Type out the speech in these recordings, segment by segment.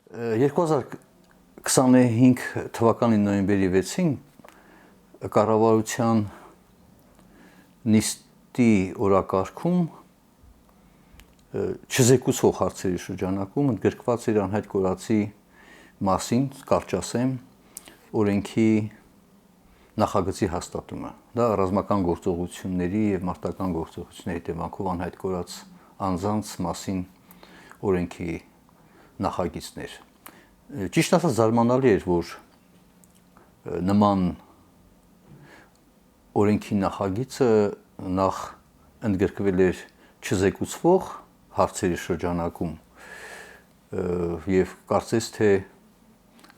2025 թվականի նոյեմբերի 6-ին կառավարության նիստի օրակարգում չզեկուցող հարցերի շրջանակում ընդգրկված էր անհայտ կորածի մասին, կարճ ասեմ, օրենքի նախագծի հաստատումը։ Դա ռազմական գործողությունների եւ մարտական գործողությունների հետևանքով անհայտ կորած անձանց մասին օրենքի նախագիծներ։ Ճիշտ ասած զարմանալի էր, որ նման օրենքի նախագիծը նախ ընդգրկվել էր չզեկուցվող հարցերի շրջանակում եւ կարծես թե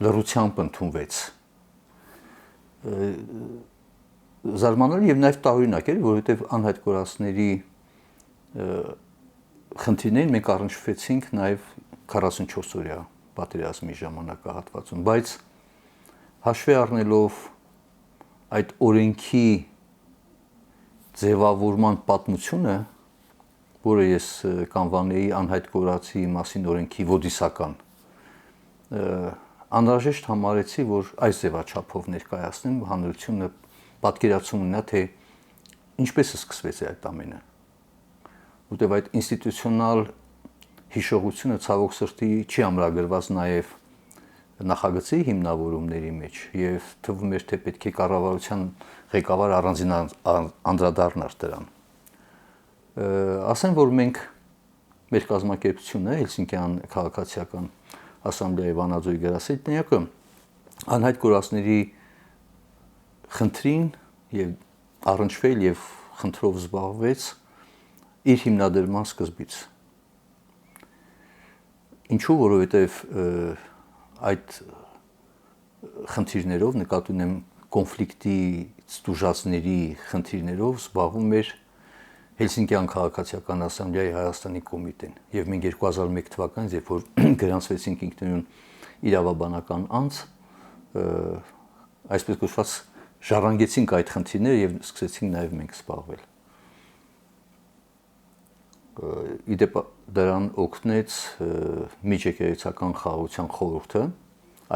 լռությամբ ընդունվեց։ Զարմանալի եւ նաեւ տարօրինակ էր, որովհետեւ անհայտ կորածների խնդիրներին մենք առնչվեցինք նաեւ 44-օրյա պատերազմի ժամանակահատվածում, բայց հաշվի առնելով այդ օրենքի ձևավորման պատմությունը, որը ես կանվանեի անհայտ կորածի մասին օրենքի ոդիսական, անհրաժեշտ համարեցի, որ այս ձևաչափով ներկայացնեմ հանրությունը պատկերացում ունենա, թե ինչպես է սկսվեց այդ ամենը։ Որտեղ այդ ինստիտուցիոնալ հիշողությունը ցավոք սրտի չի ամրագրված նաև նախագծի հիմնավորումների մեջ եւ թվում էր, թե պետք է կառավարության ղեկավարը առանձին անդրադառնար դրան։ Ասեմ, որ մենք մեր կազմակերպությունը Հելսինկյան քաղաքացիական ասամբլեայի վանաձորի գրասենյակը անհայտ կորածների խնդրին եւ առնչվել եւ խնդրով զբաղվեց իր հիմնադրման սկզբից։ Ինչու, որովհետեւ այդ խնդիրներով նկատի ունեմ կոնֆլիկտից տուժածների խնդիրներով զբաղվում էր Հելսինկյան քաղաքացիական ասամբլեայի Հայաստանի կոմիտեն եւ մենք 2001 թվականից երբ որ գրանցվեցինք ինքնուրույն իրավաբանական անձ, այսպես կոչված ժառանգեցինք այդ խնդիրները եւ սկսեցինք նաեւ մենք զբաղվել։ Իդեպ դրան օգնեց միջեկեղեցական խաղաղության խորհուրդը,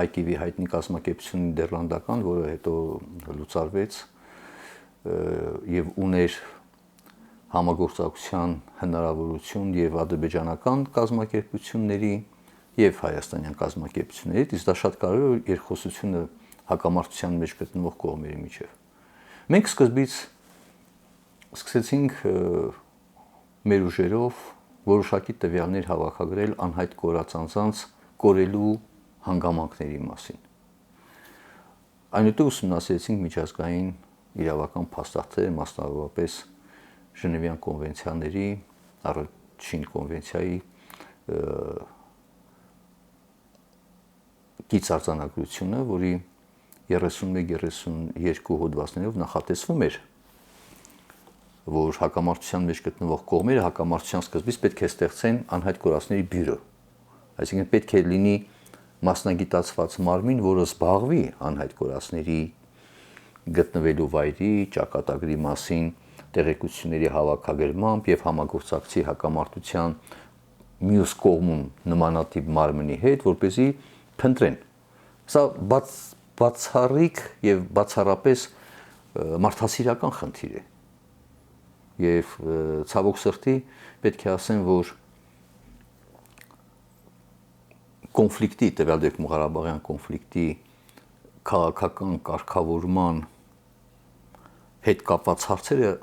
IKV հայտնի կազմակերպություն նիդերլանդական, որը հետո լուծարվեց եւ ուներ համագործակցության հնարավորություն եւ ադրբեջանական կազմակերպությունների եւ հայաստանյան կազմակերպությունների, իսկ դա շատ կարեւոր է երկխոսությունը հակամարտության մեջ գտնվող կողմերի միջև։ Մենք սկզբից սկսեցինք մեր ուժերով որոշակի տվյալներ հավաքագրել անհայտ կորած անձանց կորելու հանգամանքների մասին։ Այնուհետև ուսումնասիրեցինք միջազգային իրավական փաստաթղթեր, մասնավորապես Ժնևյան կոնվենցիաների, առաջին կոնվենցիայի կից արձանագրությունը, որի 31-32 հոդվածներով նախատեսվում էր, որ հակամարտության մեջ գտնվող կողմերը հակամարտության սկզբից պետք է ստեղծեն անհայտ կորածների բյուրո։ Այսինքն պետք է լինի մասնագիտացված մարմին, որը զբաղվի անհայտ կորածների գտնվելու վայրի, ճակատագրի մասին տեղեկությունների հավաքագրմամբ եւ համագործակցի հակամարտության մյուս կողմում նմանատիպ մարմնի հետ, որպեսզի փնտրեն։ Սա բացառիկ եւ բացառապես մարդասիրական խնդիր է։ Եվ ցավոք սրտի պետք է ասեմ, որ կոնֆլիկտի, տվյալ դեպքում Ղարաբաղյան կոնֆլիկտի քաղաքական կարգավորման հետ կապված հարցերը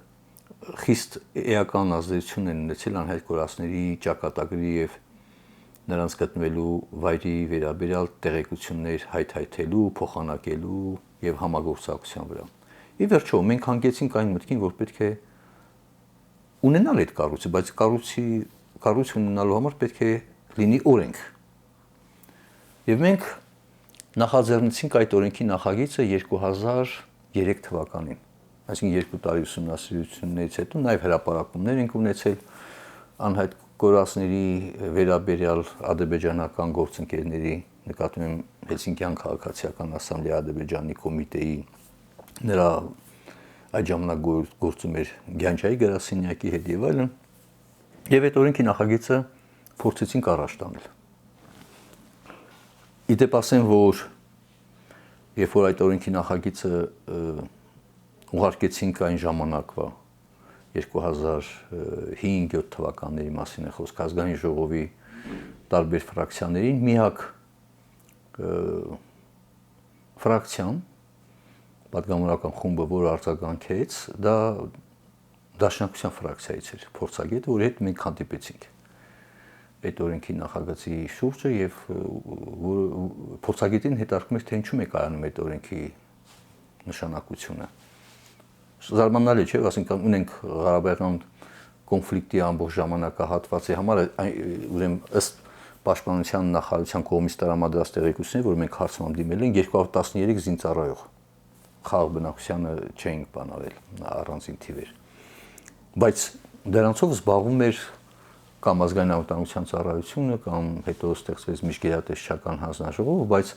խիստ էական ազդեցություն են ունեցել անհայտ կորածների ճակատագրի եւ նրանց գտնվելու վայրի վերաբերյալ տեղեկություններ հայթայթելու, փոխանակելու եւ համագործակցության վրա։ Ի վերջո, մենք հանգեցինք այն մտքին, որ պետք է ունենալ այդ կառույցը, բայց կառույց ունենալու համար պետք է լինի օրենք։ Եվ մենք նախաձեռնեցինք այդ օրենքի նախագիծը 2003 թվականին, այսինքն 2 տարի ուսումնասիրություններից հետո նաև հրապարակումներ ենք ունեցել անհայտ կորածների վերաբերյալ ադրբեջանական գործընկերների, նկատի ունեմ Հելսինկյան քաղաքացիական ասամբլեայի ադրբեջանի կոմիտեի, նրա այդ ժամանակ գործում էր Գյանջայի գրասենյակի հետ եւ այլն, եւ այդ օրենքի նախագիծը փորձեցինք առաջ տանել։ Իդեպ ասեմ, որ երբ որ այդ օրենքի նախագիծը ուղարկեցինք այն ժամանակվա 2005-7 թվականների մասին է խոսք ազգային ժողովի տարբեր ֆրակցիաներին, միակ ֆրակցիան, պատգամավորական խումբը, որ արձագանքեց, դա Դաշնակցության ֆրակցիայից էր փորձագետը, որի հետ մենք հանդիպեցինք այդ օրենքի նախագծի շուրջը եւ փորձագետին հետարկում էր, թե ինչու է կայանում այդ օրենքի նշանակությունը։ Զարմանալի չէ, ասենք ունենք Ղարաբաղյան կոնֆլիկտի ամբողջ ժամանակահատվածի համար, ուրեմն ըստ Պաշտպանության նախարարության կողմից տրամադրած տեղեկությունները, որ մենք հարցում դիմել ենք 213 զինծառայող խաղ բնակչությանը չէինք բանարել առանձին թիվեր։ Բայց դրանցով զբաղվում էր կամ ազգային անվտանգության ծառայությունը, կամ հետո ստեղծվեց միջգերատեսչական հանձնաժողովը, բայց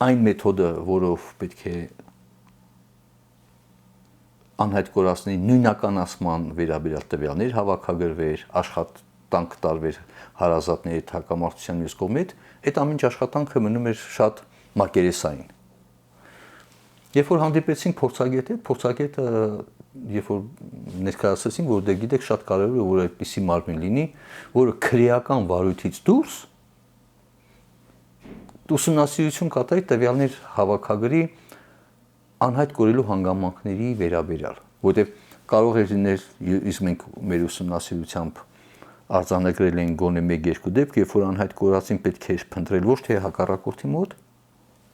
այն մեթոդը, որով պետք է անհայտ կորածների նույնականացման վերաբերյալ տվյալներ հավաքագրվեր, աշխատանք տարվեր հարազատների հակամարտության մյուս կողմից, այդ ամեն աշխատանքը մնում էր շատ մակերեսային։ Երբ որ հանդիպեցինք փորձագետը, երբ որ ներկայացրեցինք, որ դե գիտեք, շատ կարևոր է, որ այդպիսի մարմին լինի, որը քրեական վարույթից դուրս ուսումնասիրություն կատարի, տվյալներ հավաքագրի անհայտ կորելու հանգամանքների վերաբերյալ, որտեղ կարող էր լինել, իսկ մենք մեր ուսումնասիրությամբ արձանագրել են գոնե 1-2 դեպք, երբ որ անհայտ կորածին պետք է փնտրել ոչ թե հակառակորդի մոտ,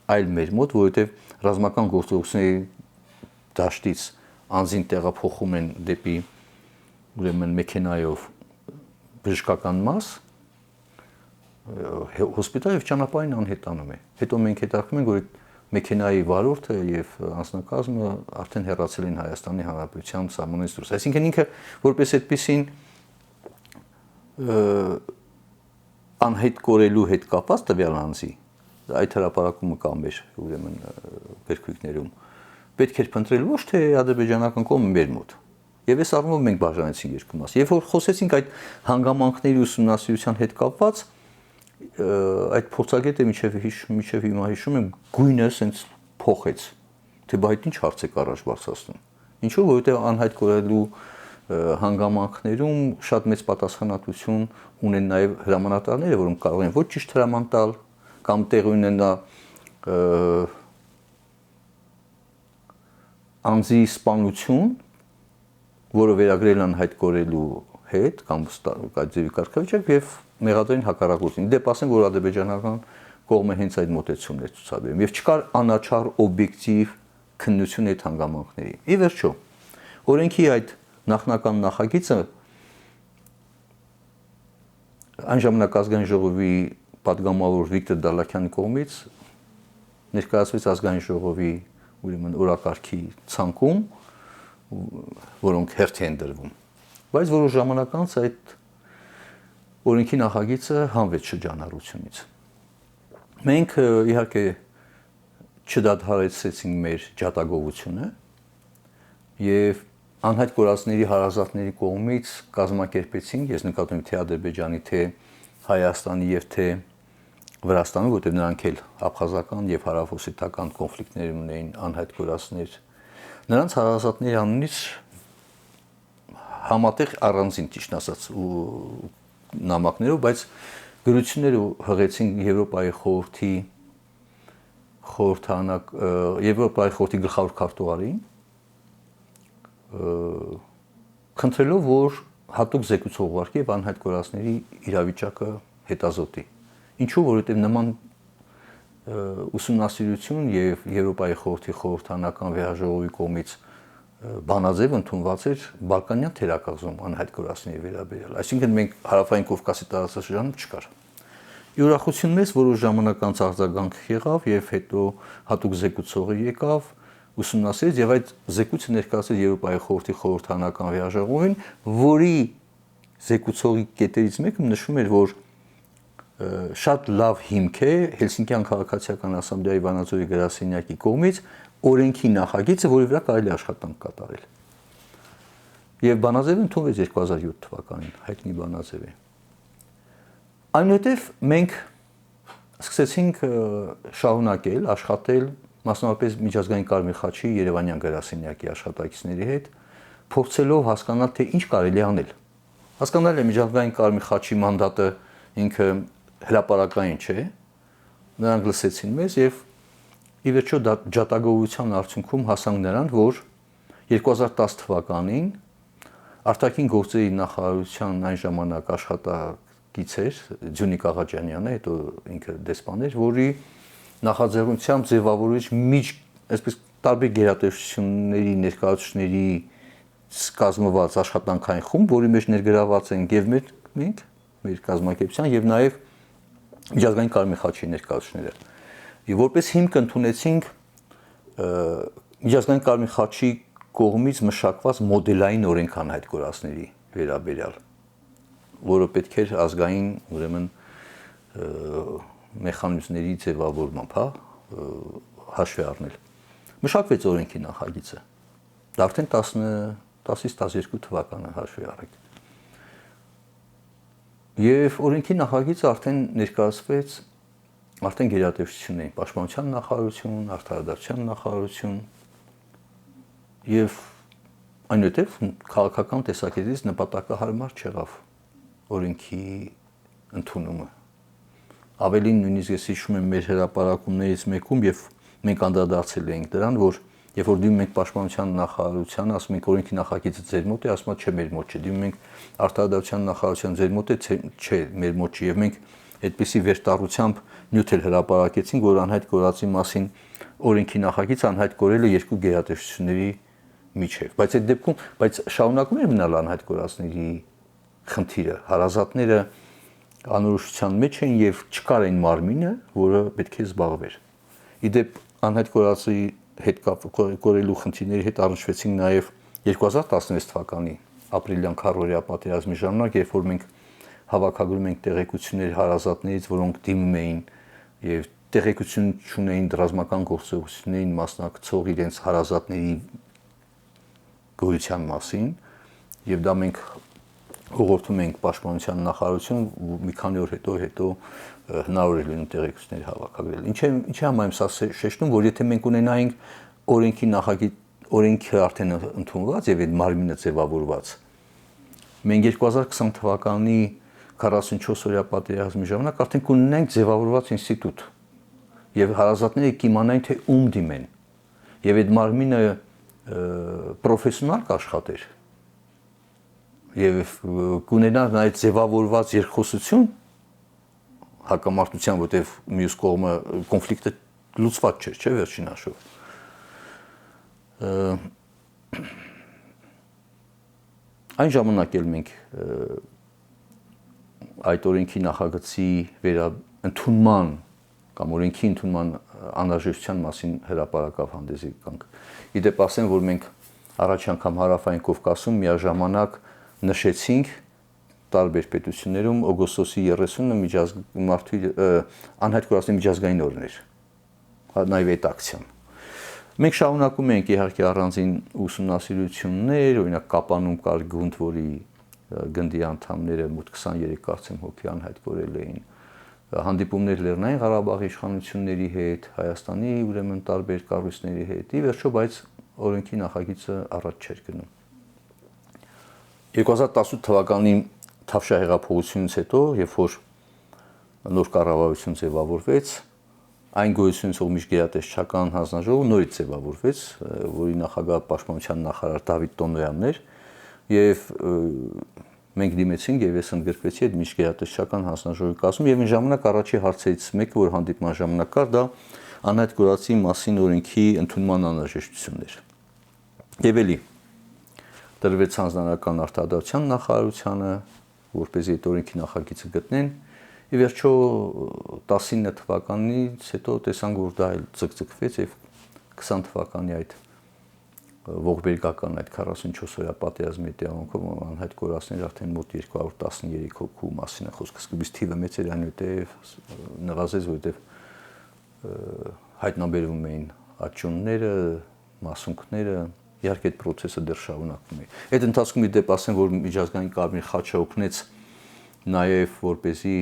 այլ մեր մոտ, որովհետև ռազմական գործողությունների դաշտից անձին տեղափոխում են դեպի ուրեմն մեքենայով բժշկական մաս, հոսպիտալ եւ ճանապարհին անհետանում է։ Հետո մենք հետաքրքրում ենք, որ մեքենայի վարորդը եւ անձնակազմը արդեն հեռացել են Հայաստանի Հանրապետության սահմանից դուրս։ Այսինքն ինքը որպես այդպեսին անհայտ կորելու հետ կապված տվյալ անձի, այդ հրապարակումը կա մեր ուրեմն գրքույկներում, պետք էր փնտրել ոչ թե ադրբեջանական կողմը մեր մոտ։ Եվ այս առումով մենք բաժանեցինք երկու մաս։ Երբ որ խոսեցինք այդ հանգամանքների ուսումնասիրության հետ կապված, այդ փորձագետը միջև հիմա հիշում եմ, գույնը ասենց փոխեց, թե բայց ինչ հարց եք առաջ բարձրացնում։ Ինչու՞, որովհետև անհայտ կորելու հանգամանքներում շատ մեծ պատասխանատվություն ունեն նաև հրամանատարները, որոնք կարող են ոչ ճիշտ հրաման տալ կամ տեղ ունենա անձի սպանություն, որը վերագրել անհայտ կորելու հետ կամ այդ ձևի կարգավիճակ եւ մեղադրեն հակառակորդին։ Դեպ ասեմ, որ ադրբեջանական կողմը հենց այդ մոտեցումն է ցուցաբերում եւ չկար անաչառ օբյեկտիվ քննություն այդ հանգամանքների։ Ի վերջո, օրենքի այդ նախնական նախագիծը այն ժամանակ ազգային ժողովի պատգամավոր Վիկտոր Դալաքյանի կողմից ներկայացվեց ազգային ժողովի ուրեմն օրակարգի ցանկում, որոնք հերթ են դրվում։ Բայց որոշ ժամանակ անց այդ օրենքի նախագիծը հանվեց շրջանառությունից։ Մենք իհարկե չդադարեցրեցինք մեր ջատագովությունը եւ անհայտ կորածների հարազատների կողմից կազմակերպեցինք, ես նկատում եմ թե Ադրբեջանի, թե Հայաստանի եւ թե Վրաստանի, որտեղ նրանք էլ աբխազական եւ հարավօսետական կոնֆլիկտներ ունեին անհայտ կորածներ, նրանց հարազատների անունից համատեղ առանձին ճիշտ ասած նամակներով, բայց գրությունները հղեցին Եվրոպայի խորհրդի գլխավոր քարտուղարին, խնդրելով, որ հատուկ զեկուցող ուղարկի եւ անհայտ կորածների իրավիճակը հետազոտի։ Ինչու, որովհետեւ նման ուսումնասիրություն եւ Եվրոպայի խորհրդի խորհրդանական վեհաժողովի կողմից բանաձև ընդունված էր Բալկանյան թերակղզում անհայտ կորածների վերաբերյալ։ Այսինքն մենք հարավային Կովկասի տարածաշրջանում չկար։ Ուրախություն մեծ, որոշ ժամանակ անց արձագանք եղավ եւ հետո հատուկ զեկուցողը եկավ, ուսումնասիրեց եւ այդ զեկույցը ներկայացրեց Եվրոպայի խորհրդի խորհրդանական վեհաժողովին, որի զեկուցողի կետերից մեկը նշում էր, որ շատ լավ հիմք է Հելսինկյան քաղաքացիական ասամբլեայի Վանաձորի գրասենյակի կողմից օրենքի նախագիծը, որի վրա կարելի աշխատանք կատարել։ Եվ բանաձևը ընդունվեց 2007 թվականին, հայտնի բանաձև է։ Այնուհետև մենք Սկսեցինք շարունակել, աշխատել մասնավորապես միջազգային Կարմիր խաչի Երևանյան գրասենյակի աշխատակիցների հետ, փորձելով հասկանալ, թե ինչ կարելի անել։ Հասկանալ է միջազգային Կարմիր խաչի մանդատը ինքը հրապարակային չէ, նրանք լսեցին մեզ եւ ի վերջո ջատագովության արդյունքում հասանք նրան, որ 2010 թվականին արտաքին գործերի նախարարության այն ժամանակ աշխատակից էր Ձյունիկ Աղաջանյանը, հետո ինքը դեսպան էր, որի նախաձեռնությամբ ձևավորիչ այսպես տարբեր գերատեսչությունների ներկայացուցիչների կազմված աշխատանքային խումբ, որի մեջ ներգրաված են եւ մեր կազմակերպության եւ նաեւ միջազգային Կարմիր խաչի ներկայացուցիչները։ Եվ որպես հիմք ընդունեցինք միջազգային Կարմիր խաչի կողմից մշակված մոդելային օրենքան այդ գործերի վերաբերյալ, որը պետք էր ազգային, ուրեմն մեխանիզմների ձևավորմամբ, հաշվի առնել։ Մշակվեց օրենքի նախագիծը։ Դա արդեն 10-ից 12 թվականը հաշվի առեք։ Եվ օրենքի նախագիծը արդեն ներկայացվեց արդեն գերատեսչություններին, Պաշտպանության նախարարություն, Արդարադատության նախարարություն եւ այնուհետեւ քաղաքական տեսակետից նպատակահարմար չեղավ օրենքի ընդունումը։ Ավելին նույնիսկ ես հիշում եմ մեր հրապարակումներից մեկում եւ մենք անդրադարձել էինք դրան, որ երբ որ դիմում ենք Պաշտպանության նախարարության, ասում ենք օրենքի նախագիծը ձեր մոտ է, ասում չէ մեր մոտ չէ, դիմում ենք Արդարադատության նախարարության ձեր մոտ է, չէ մեր մոտ չի, եւ մենք այդպիսի վերտառությամբ նյութ էլ հրապարակեցինք, որ անհայտ կորածի մասին օրենքի նախագիծը անհայտ կորել է երկու գերատեսչությունների միջև, բայց այդ դեպքում շարունակում էր մնալ անհայտ կորածների խնդիրը, հարազատները անորոշության մեջ են եւ չկար այն մարմինը, որը պետք է զբաղվեր։ Իդեպ անհայտ կորածի հետ կորելու խնդիրների հետ առնչվեցին նաեւ 2016 թվականի ապրիլյան քարորիա պատերազմի ժամանակ, երբ որ մենք հավաքագրում ենք տեղեկություններ հարազատներից, որոնք դիմում էին եւ տեղեկություն չունեին ռազմական գործողություններին մասնակցող իրենց հարազատների գոյության մասին, եւ դա մենք ուղղորդում ենք Պաշտպանության նախարարություն, մի քանի օր հետո հնարավոր է լինում տեղեկություններ հավաքագրել։ Ինչի համար եմ սա շեշտում, որ եթե մենք ունենայինք օրենքի նախագիծ, օրենքը արդեն ընդունված եւ այդ մարմինը ձևավորված, մենք 2020 թվականի 44-օրյա պատերազմի ժամանակ արդեն կունենայինք ձևավորված ինստիտուտ եւ հարազատները կիմանային թե ում դիմեն եւ այդ մարմինը պրոֆեսիոնալ կաշխատեր եւ կունենար նաեւ ձևավորված երկխոսություն հակամարտության, որտեղ մյուս կողմը կոնֆլիկտը լուծված չէր, չէ՞ վերջին հաշվով։ Այն ժամանակ էլ մենք այդ օրենքի նախագծի ընդունման կամ օրենքի ընդունման անհրաժեշտության մասին հրապարակավ հանդես եկանք։ Իդեպ ասեմ, որ մենք առաջ անգամ Հարավային Կովկասում միաժամանակ նշեցինք տարբեր պետություններում օգոստոսի 30-ը անհայտ կորածների միջազգային օրն էր, նաև այդ ակցիան։ Մենք շարունակում ենք իհարկե առանձին ուսումնասիրություններ, օրինակ Կապանում կար գունդ, որի գնդի անդամները մոտ 23 կարծեմ հոգի անհայտ կորել էին, հանդիպումներ Լեռնային Ղարաբաղի իշխանությունների հետ, Հայաստանի ուրեմն տարբեր կառույցների հետ, ի վերջո, բայց օրենքի նախագիծը առաջ չէր գնում։ 2018 թվականի Թավշյա հեղափոխությունից հետո, երբ որ նոր կառավարություն ձևավորվեց, այն գոյությունից ող միջգերատեսչական հանձնաժողովը նորից ձևավորվեց, որի նախագահ Պաշտպանության նախարար Դավիթ Տոնոյանն էր, եւ մենք դիմեցինք եւ ես ընդգրկվեցի այդ միջգերատեսչական հանձնաժողովի կազմում եւ այն ժամանակ առաջի հարցերից մեկը, որ հանդիպման ժամանակ կար, դա անհայտ կորածի մասին օրենքի ընդունման անհրաժեշտությունն էր։ Եվ էլի տրվեց հանձնարարական Արդարադատության նախարարությանը, որպեսզի այդ օրենքի նախագիծը գտնեն։ Ի վերջո 19 թվականից հետո տեսանք, որ դա էլ ձգձգվեց եւ 20 թվականի այդ ողբերգական այդ 44-օրյա պատերազմի հետևանքով անհայտ կորածներ արդեն մոտ 213 հոգու մասին է խոսքը։ Սկզբից թիվը մեծ էր, այնուհետև նվազեց, որովհետև հայտնաբերվում էին աճյունները, մասունքները, իհարկե այդ process-ը դեռ շարունակվում է։ Այդ ընթացքում իդեպ ասեմ, որ միջազգային Կարմիր խաչը օգնեց նաև որպեսզի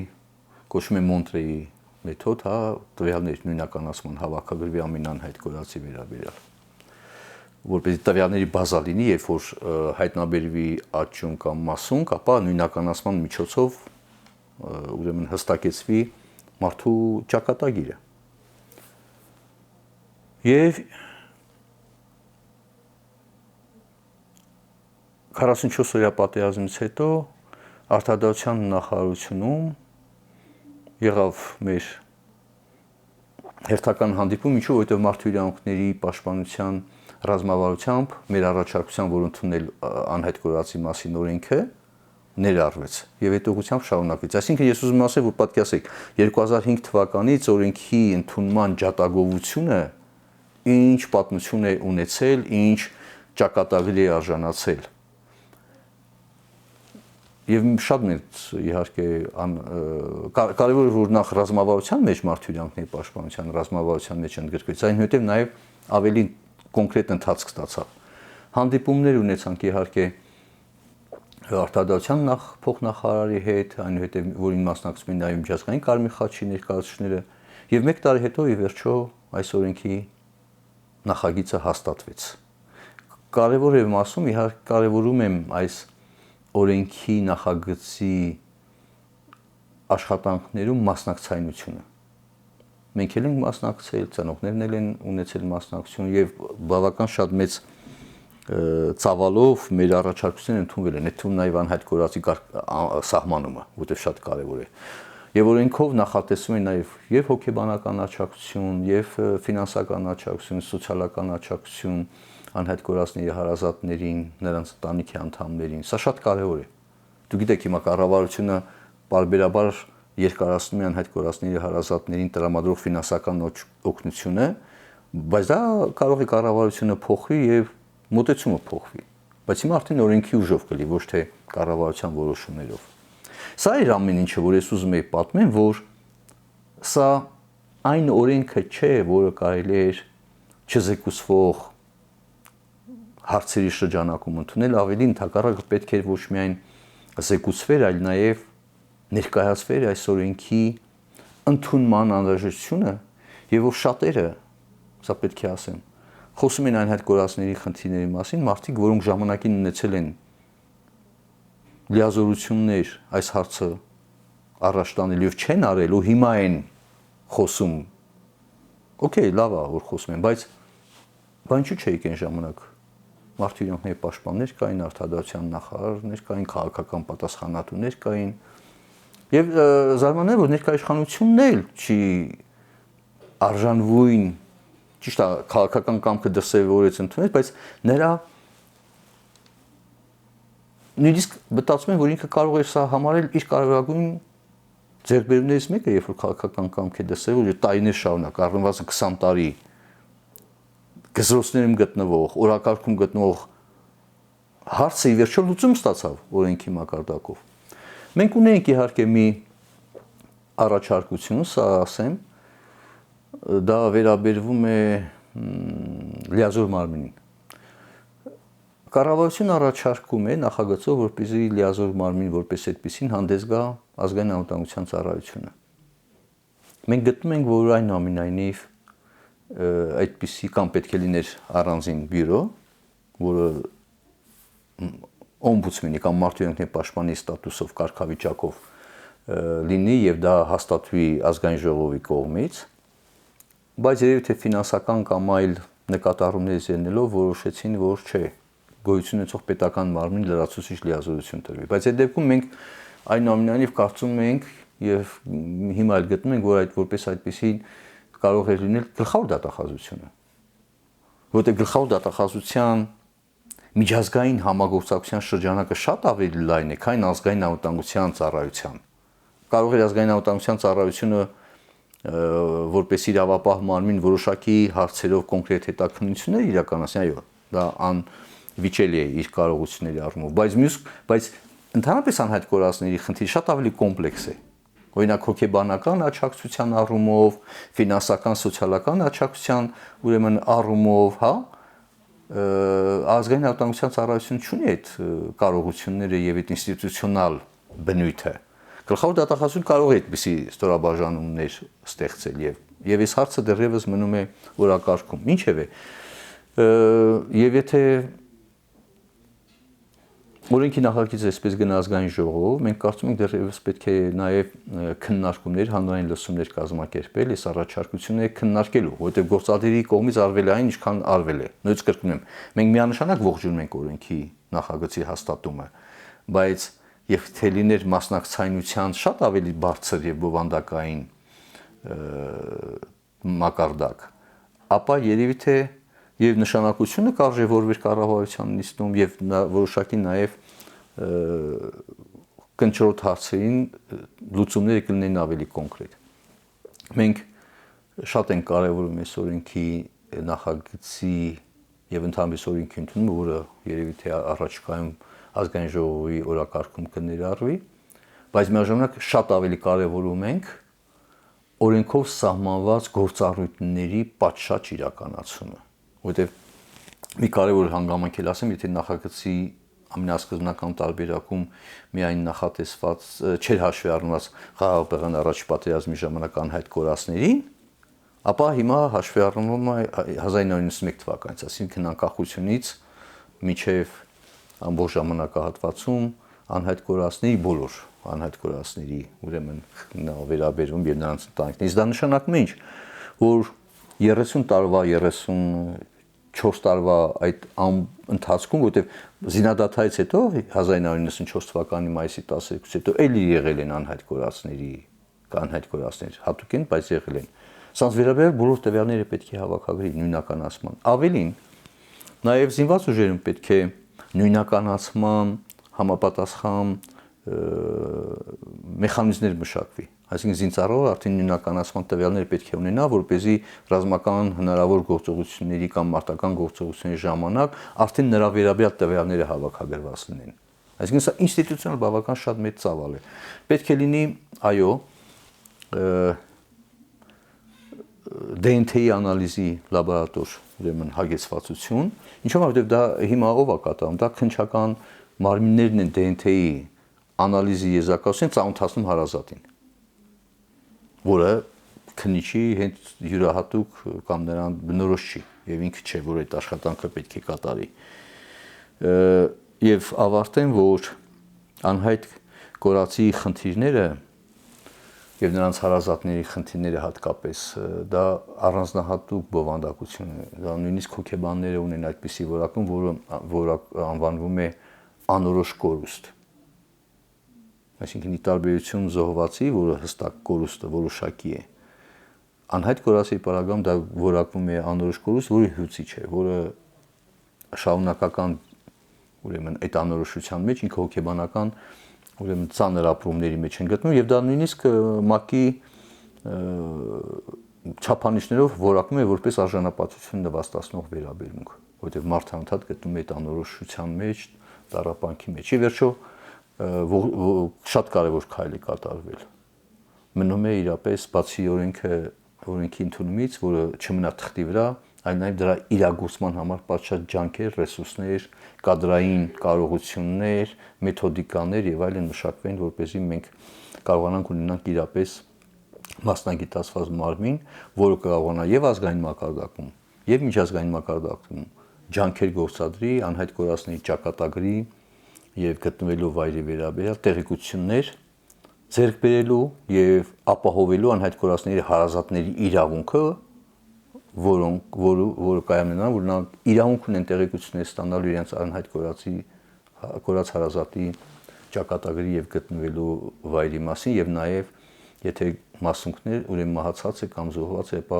կոչվում է Մոնտրեի մեթոդ, հա, տվյալների նույնականացման հավաքագրվի ամենանհայտ կորածի վերաբերյալ։ Որպեսզի տվյալների բազա լինի, երբ որ հայտնաբերվի աճում կամ մասունք, ապա նույնականացման միջոցով ուրեմն հստակեցվի մարդու ճակատագիրը։ Եվ 44-օրյա պատերազմից հետո Արտադրության նախարարությունում եղավ մեր հերթական հանդիպում, ինչու, որովհետև մարդու իրավունքների պաշտպանության ռազմավարությամբ մեր առաջարկության, որ ընդունել անհայտ կորածի մասին օրենքը ներառվեց եւ այդ ուղղությամբ շարունակվեց։ Այսինքն ես ուզում եմ ասել, որ պատկերացրեք 2005 թվականից օրենքի ընդունման ջատագովությունը ինչ պատմություն է ունեցել, ինչ ճակատագրի է արժանացել։ Եվ շատ մեծ իհարկե կարևոր է որ նախ ռազմավարության մեջ մարդու իրավունքների պաշտպանության ռազմավարության մեջ ընդգրկվեց, այնուհետև նաև ավելի կոնկրետ ընթացք ստացավ։ Հանդիպումներ ունեցանք իհարկե արտադրության փոխնախարարի հետ, այնուհետև որին մասնակցում են նաև միջազգային Կարմիր խաչի ներկայացուցիչները, եւ 1 տարի հետո ի վերջո այս օրենքի նախագիծը հաստատվեց։ Կարևոր եմ ասում, իհարկե կարևորում եմ այս օրենքի նախագծի աշխատանքներում մասնակցայնությունը։ Մենք էլ ենք մասնակցել, ծանոթներն էլ են ունեցել մասնակցություն եւ բավական շատ մեծ ծավալով մեր առաջարկությունները ընդունվել են, այդ թվում նաեւ անհայտ կորածի սահմանումը, որտեղ շատ կարեւոր է։ Եվ օրենքով նախատեսվում է նաեւ եւ հոգեբանական աջակցություն, եւ ֆինանսական աջակցություն, սոցիալական աջակցություն անհայտ կորածների հարազատներին, նրանց ընտանիքի անդամներին, սա շատ կարևոր է։ Դուք գիտեք, հիմա կառավարությունը բարբերաբար երկարացնում է անհայտ կորածների հարազատներին տրամադրող ֆինանսական օգնությունը, բայց դա կարող է կառավարությունը փոխի եւ մոտեցումը փոխվի։ Բայց հիմա արդեն օրենքի ուժով կլի, ոչ թե կառավարության որոշումներով։ Սա էր ամեն ինչը, որ ես ուզում եի պատմեմ, որ սա այն օրենքը չէ, որը կարելի է չզեկուցվող հարցերի շրջանակում ընդունել, ավելի ընդհակառակը պետք է ոչ միայն զեկուցվեր, այլ նաև ներկայացվեր այս օրենքի ընդունման անհրաժեշտությունը, եւ որ շատերը, սա պետք է ասեմ, խոսում են անհայտ կորածների խնդիրների մասին, մարդիկ, որոնք ժամանակին ունեցել են լիազորություններ այս հարցը առաջ տանել եւ չեն արել ու հիմա են խոսում։ Okay, լավ է, որ խոսում են, բայց ինչու՞ չէիք այն ժամանակ մարդու իրավունքների պաշտպաններ կային, արտադրության նախարարներ կային, քաղաքական պատասխանատուներ կային։ Եվ զարմանալի է, որ ներկայաշխանությունն էլ չի արժանվույն, ճիշտ է, քաղաքական կամքը դրսևորեց ընդունեց, բայց նրա նույնիսկ մտածում եմ, որ ինքը կարող է սա համարել իր կարևորագույն ձեռքբերումներից մեկը, երբ որ քաղաքական կամք է դրսևորել տարիներ շարունակ, առնվազն 20 տարի գզրոցներում գտնվող, օրակարգում գտնվող հարցը ի վերջո լուծում ստացավ օրենքի մակարդակով։ Մենք ունենք իհարկե մի առաջարկություն, սա ասեմ, դա վերաբերվում է լիազոր մարմնին։ Կառավարությունը առաջարկում է նախագծով, որպեսզի լիազոր մարմին որպես այդպեսին հանդես գա ազգային անվտանգության ծառայությունը։ Մենք գտնում ենք, որ այնուամենայնիվ այդպիսի կամ պետք է լիներ առանձին բյուրո, որը օմբուդսմենի կամ մարդու իրավունքների պաշտպանի ստատուսով կարգավիճակով լինի եւ դա հաստատվի ազգային ժողովի կողմից, բայց երևի թե ֆինանսական կամ այլ նկատառումներից ելնելով որոշեցին, որ չէ, գոյություն ունեցող պետական մարմին լրացուցիչ լիազորություն տրվի։ Բայց այդ դեպքում մենք այնուամենայնիվ կարծում ենք եւ հիմա էլ գտնում ենք, որ այդ որպես այդպեսի կարող է լինել գլխավոր դատախազությունը, որտեղ գլխավոր դատախազության միջազգային համագործակցության շրջանակը շատ ավելի լայն է, քան ազգային անվտանգության ծառայության։ Կարող է ազգային անվտանգության ծառայությունը որպես իրավապահ մարմին որոշակի հարցերով կոնկրետ հետաքննություններ իրականացնի, այո, դա անվիճելի է իր կարողությունների առումով, բայց ընդհանրապես անհայտ կորածների խնդիրը շատ ավելի կոմպլեքս է։ Օրինակ հոգեբանական աջակցության առումով, ֆինանսական, սոցիալական աջակցության ուրեմն առումով, հա, ազգային անվտանգության ծառայությունը չունի այդ կարողությունները եւ այդ ինստիտուցիոնալ բնույթը։ Գլխավոր դատախազությունը կարող է այդպիսի ստորաբաժանումներ ստեղծել եւ այս հարցը դեռևս մնում է օրակարգում։ Ինչևէ, եւ եթե օրենքի նախագիծը այսպես գնա ազգային ժողով, մենք կարծում ենք դեռևս պետք է նաև քննարկումներ, հանրային լսումներ կազմակերպել այս առաջարկությունները քննարկելու, որովհետև գործադիրի կողմից արվել է այն, ինչքան արվել է։ Նույնիսկ կրկնում եմ, մենք միանշանակ ողջունում ենք օրենքի նախագծի հաստատումը, բայց եւ թե լիներ մասնակցայնության շատ ավելի բարձր եւ բովանդակային մակարդակ, ապա երևի թե եւ նշանակությունը կարժևորվեր կառավարության նիստում եւ որոշակի նաեւ կնճռոտ հարցերին լուծումները կլինեն ավելի կոնկրետ։ Մենք շատ ենք կարևորում այս օրենքի նախագծի եւ ընդհանրապես օրենքի ընդունումը, որը երևի թե առաջիկայում ազգային ժողովի օրակարգում կներառվի, բայց միաժամանակ շատ ավելի կարևորում ենք օրենքով սահմանված գործառույթների պատշաճ իրականացումը, որովհետև մի կարևոր հանգամանք էլ ասեմ, եթե նախագծի ամենասկզբնական տարբերակում միայն նախատեսված չէր հաշվի առնված խաղաղապահական առաջ պատերազմի ժամանակ անհայտ կորածներին, ապա հիմա հաշվի առնվում է 1991 թվականից, այսինքն անկախությունից մինչև ամբողջ ժամանակահատվածում անհայտ կորածների բոլոր անհայտ կորածների ուրեմն վերաբերում եւ նրանց ընտանիքներին։ Դա նշանակում է ինչ, որ 30 տարվա 34 տարվա այդ ընթացքում, որտեղ զինադադարից հետո 1994 թվականի մայիսի 12-ից հետո էլի եղել են անհայտ կորածներ, հատուկ են, բայց եղել են։ Սրանց վերաբերյալ բոլոր տվյալները պետք է հավաքագրի նույնականացման։ Ավելին, նաև զինված ուժերում պետք է նույնականացման համապատասխան մեխանիզմներ մշակվի։ Այսինքն զինծառայողը արդեն նույնականացման տվյալներ պետք է ունենա, որպեսզի ռազմական հնարավոր գործողությունների կամ մարտական գործողությունների ժամանակ արդեն նրա վերաբերյալ տվյալները հավաքագրված լինեն։ Այսինքն սա ինստիտուցիոնալ բավական շատ մեծ ծավալ է։ Պետք է լինի, այո, DNT-ի անալիզի լաբորատոր, ուրեմն հագեցվածություն, ինչու՞մ որովհետև դա հիմա ով է կատարում, դա քննչական մարմիններն են DNT-ի անալիզի եզրակացության ծանոթացնում հարազատին, որը քննիչի հենց յուրահատուկ կամ նրան բնորոշ չի եւ ինքը չէ, որ այդ աշխատանքը պետք է կատարի։ Եվ ավարտեմ, որ անհայտ կորածի խնդիրները եւ նրանց հարազատների խնդիրները հատկապես դա առանձնահատուկ բովանդակություն է։ Դա նույնիսկ հոգեբանները ունեն այդպիսի որակում, որը անվանվում է անորոշ կորուստ։ Այսինքն ի տարբերություն զոհվածի, որը հստակ կորուստը որոշակի է, անհայտ կորածի պարագայում դա որակվում է անորոշ կորուստ, որը հյուծիչ է, որը շարունակական ուրեմն այդ անորոշության մեջ ինքը հոգեբանական ուրեմն ծանր ապրումների մեջ են գտնում եւ դա նույնիսկ ՄԱԿ-ի չափանիշներով որակվում է որպես արժանապատվություն նվաստացնող վերաբերմունք, որովհետեւ մարդը անդադ գտնում է այդ անորոշության մեջ, տառապանքի մեջ։ Ի վերջո շատ կարևոր քայլ է կատարվել։ Մնում է իրապես բացի օրենքի ընդունումից, որը չմնա թղթի վրա, այլ նաև դրա իրագործման համար պատշաճ ջանքեր, ռեսուրսներ, կադրային կարողություններ, մեթոդիկաներ եւ այլն մշակվեն, որպեսզի մենք կարողանանք ունենանք իրապես մասնագիտացված մարմին, որը կարողանա եւ ազգային մակարդակում, եւ միջազգային մակարդակում ջանքեր գործադրի անհայտ կորածների ճակատագրի եւ գտնվելու վայրի վերաբերյալ տեղեկություններ ձեռք բերելու եւ ապահովելու անհայտ կորածների հարազատների իրավունքը, որը կայանում է, որ նրանք իրավունք ունեն տեղեկություններ ստանալու իրենց անհայտ կորած հարազատի ճակատագրի եւ գտնվելու վայրի մասին եւ նաեւ եթե մասունքներ ուրեմն մահացած է կամ զոհված է, ապա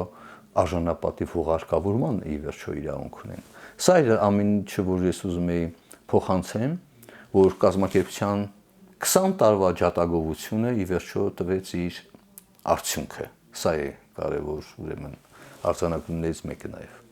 արժանապատիվ հուղարկավորման ի վերջո իրավունք ունեն։ Սա է ամեն ինչը, որ ես ուզում եի փոխանցեմ, որ կազմակերպության 20 տարվա ջատագովությունը ի վերջո տվեց իր արդյունքը։ Սա է կարևոր ուրեմն արձանագրումներից մեկը նաև։